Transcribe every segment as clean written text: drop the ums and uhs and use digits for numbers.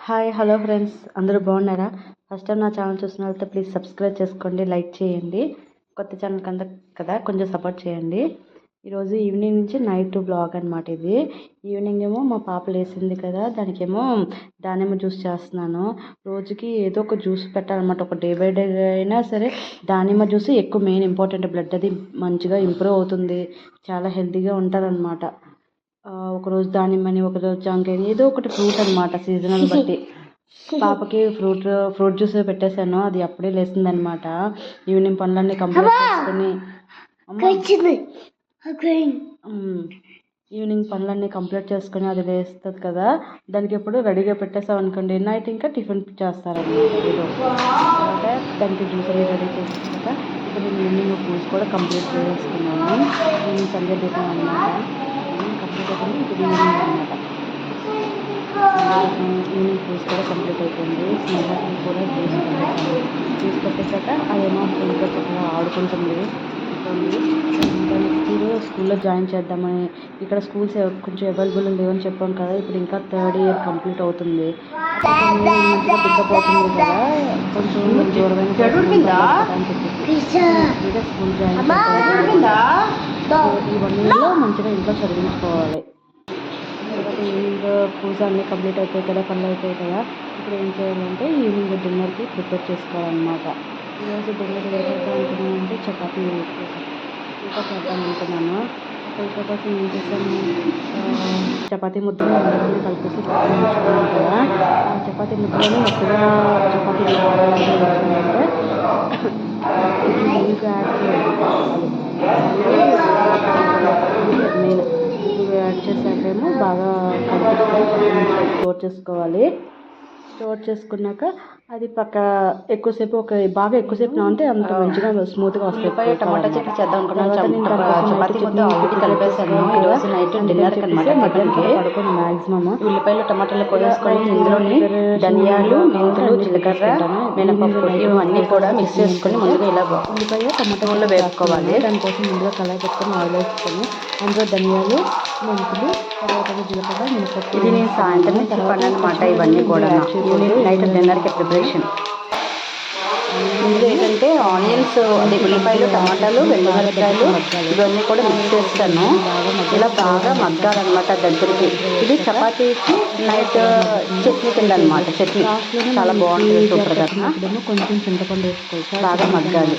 Hi hello friends, అందరూ బాగున్నారా? First time నా ఛానల్ చూసిన వాళ్ళతో ప్లీజ్ సబ్స్క్రైబ్ చేసుకోండి, లైక్ చేయండి. కొత్త ఛానల్ కంద కదా కొంచెం సపోర్ట్ చేయండి. ఈరోజు ఈవినింగ్ నుంచి నైట్ బ్లాగ్ అనమాట. ఇది ఈవినింగ్ ఏమో మా పాప లేసింది కదా, దానికేమో దానిమ్మ జ్యూస్ చేస్తున్నాను. రోజుకి ఏదో ఒక జ్యూస్ పెట్టాలన్నమాట. ఒక డే బై డే అయినా సరే దానిమ్మ జ్యూస్ ఎక్కువ మెయిన్ ఇంపార్టెంట్. బ్లడ్ అది మంచిగా ఇంప్రూవ్ అవుతుంది, చాలా హెల్తీగా ఉంటారనమాట. ఒకరోజు దానిమ్మని, ఒకరోజు జాంకాయని, ఏదో ఒకటి ఫ్రూట్ అనమాట సీజనల్ బట్టి. పాపకి ఫ్రూట్ జ్యూస్ పెట్టేశాను, అది అప్పుడే లేసిందనమాట. ఈవినింగ్ పనులన్నీ కంప్లీట్ చేసుకుని అది వేస్తుంది కదా, దానికి ఎప్పుడు రెడీగా పెట్టేసాం అనుకోండి, నైట్ ఇంకా టిఫిన్ చేస్తారనమాట ఏదో. తర్వాత దానికి జ్యూస్ అన్ని రెడీ చేసుకున్నాక ఇప్పుడు నేను ఈవినింగ్ పూజ కూడా కంప్లీట్ చేసుకున్నాను. ఈవినింగ్ సంధ్య దీపం అనమాట. కంప్లీట్ అయిపోయింది. ఇప్పుడు ఈవినింగ్ అనమాట. ఈవినింగ్ పూజ కూడా కంప్లీట్ అయిపోయింది. స్నేహాన్ని కూడా జ్యూస్ పెట్టేశాక అదేమో ఇంకా చక్కగా ఆడుకుంటుంది. నెక్స్ట్ ఇయర్ స్కూల్లో జాయిన్ చేద్దామని, ఇక్కడ స్కూల్స్ కొంచెం అవైలబుల్ లేవని చెప్పాం కదా. ఇప్పుడు ఇంకా 3rd ఇయర్ కంప్లీట్ అవుతుంది. దిగ్గపోతుంది కదా, కొంచెం దూరమైన అని చెప్పేసి స్కూల్ జాయిన్ చేద్దాం. ఈ 1 ఇయర్లో మంచిగా ఇంట్లో చదివించుకోవాలి. తర్వాత ఈవినింగ్ పూజ అన్నీ కంప్లీట్ అయిపోయి కదా, పనులు అయిపోయాయి కదా. ఇప్పుడు ఏం చేయాలంటే ఈవినింగ్ డిన్నర్కి ప్రిపేర్ చేసుకోవాలన్నమాట. ఈరోజు డిన్నర్ ఏం చేద్దాం అనుకున్నానంటే చపాతీ ఇంకా చేద్దాం అనుకున్నాను. పిల్లల కోసం ఏం చేశాను, చపాతీ ముద్దలు అందరికీ కలిపేసి పక్కన ఉంచుకున్నాను కదా. ఆ చపాతీ ముద్దలను మెత్తగా చపాతీ కావాలంటే కొంచెం నీళ్ళు యాడ్ చేయాలి. మెయిన్ యాడ్ చేసాకేమో బాగా కలిపేసుకొని స్టోర్ చేసుకోవాలి. స్టోర్ చేసుకున్నాక అది ఎక్కువసేపు బాగా ఎక్కువసేపు అంటే అంత మంచిగా స్మూత్గా వస్తాయి. టమాటా చట్నీ చేద్దాం అనుకున్నాను. పడుకుని మ్యాక్సిమమ్ ఉల్లిపాయలు టమాటాలు కూడా వేసుకొని ఇందులోని ధనియాలు, మెంతులు, జీలకర్ర, మినపప్పు ఇవన్నీ కూడా మిక్స్ చేసుకొని ముందుగా ఇలా ఉల్లిపాయ టమాటాలు వేసుకోవాలి. దానికోసం ముందుగా కళాయి పెట్టుకొని ఆయిల్ వేసుకొని అందులో ధనియాలు, మెంతులు, తర్వాత జీలకర్ర, మినపప్పు. ఇది నేను సాయంత్రం నుంచి అనమాట. ఇవన్నీ కూడా నైట్ డిన్నర్కి ప్రిపరేషన్. ఇందులో ఏంటంటే ఆనియన్స్, అంటే ఉల్లిపాయలు, టమాటాలు, వెల్లుల్లిపాయలు ఇవన్నీ కూడా మిక్స్ చేస్తాను. ఇలా బాగా మగ్గాలన్నమాట దగ్గరికి. ఇది చపాతీకి నైట్ చట్నీ కింద అనమాట. చట్నీ చాలా బాగుంటుంది, సూపర్గా. కొంచెం చింతపండు వేసుకోవచ్చు, బాగా మగ్గాలి.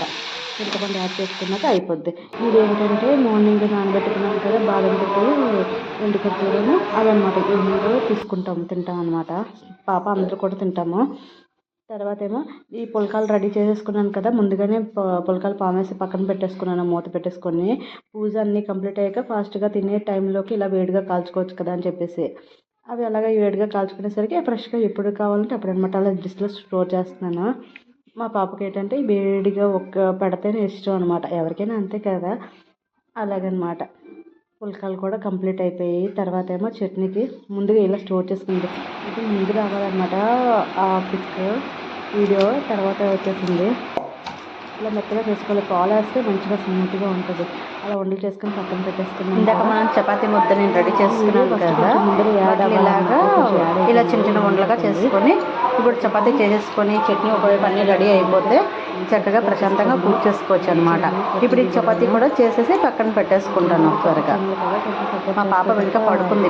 చింతపండు యాడ్ చేసుకున్నాక అయిపోద్ది. ఇది ఏంటంటే మార్నింగ్ నానబెట్టుకున్నాం కదా బాదం పప్పు, ఎండు ఖర్జూరము, అదనమాట. ఈవినింగ్ తింటాం అనమాట. పాప అందరూ కూడా తింటాము. తర్వాత ఏమో ఈ పుల్కాలు రెడీ చేసేసుకున్నాను కదా, ముందుగానే పుల్కాలు పామేసి పక్కన పెట్టేసుకున్నాను, మూత పెట్టేసుకొని. పూజ అన్నీ కంప్లీట్ అయ్యాక ఫాస్ట్గా తినే టైంలోకి ఇలా వేడిగా కాల్చుకోవచ్చు కదా అని చెప్పేసి అవి అలాగే వేడిగా కాల్చుకునేసరికి ఫ్రెష్గా ఎప్పుడు కావాలంటే అప్పుడు అనమాట అలా డిష్లో స్టోర్ చేస్తున్నాను. మా పాపకి ఏంటంటే వేడిగా పెడితేనే ఇష్టం అనమాట, ఎవరికైనా అంతే కదా, అలాగనమాట. పుల్కాలు కూడా కంప్లీట్ అయిపోయి తర్వాత ఏమో చట్నీకి ముందుగా ఇలా స్టోర్ చేసుకుంది. ఇది ముందు రావాలన్నమాట ఆ పిక్ వీడియో, తర్వాత వచ్చేసింది. ఇలా మెత్తగా చేసుకోవాలి. పాలు వేస్తే మంచిగా స్మూత్గా ఉంటుంది. అలా వండలు చేసుకుని పక్కన పెట్టేసుకున్నాం. ఇందాక మనం చపాతీ ముద్ద నేను రెడీ చేసుకున్నాను కదా, ఇలాగా ఇలా చిన్న చిన్న వండలుగా చేసుకొని ఇప్పుడు చపాతీ చేసేసుకొని చట్నీ ఒకవైపు అన్నీ రెడీ అయిపోతే చక్కగా ప్రశాంతంగా పూజ చేసుకోవచ్చు అనమాట. ఇప్పుడు ఈ చపాతీ కూడా చేసేసి పక్కన పెట్టేసుకుంటాను త్వరగా. మా పాప వెనుక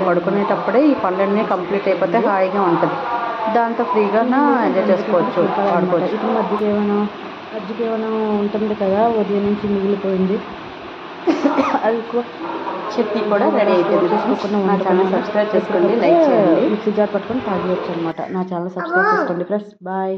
పడుకునేటప్పుడే ఈ పనులన్నీ కంప్లీట్ అయిపోతే హాయిగా ఉంటుంది. దాంతో ఫ్రీగా ఎంజాయ్ చేసుకోవచ్చు, ఆడుకోవచ్చు. ఇప్పుడు మజ్జిగ ఏమైనా ఉంటుంది కదా, ఉదయం నుంచి మిగిలిపోయింది, అది చట్నీ కూడా రెడీ అయిపోయింది. నా ఛానల్ సబ్స్క్రైబ్ చేసుకోండి, లైక్ చేయండి. మిక్సీ జార్ పట్టుకొని తాగవచ్చు అనమాట. నా ఛానల్ సబ్స్క్రైబ్ చేసుకోండి ఫ్రెండ్స్. బాయ్.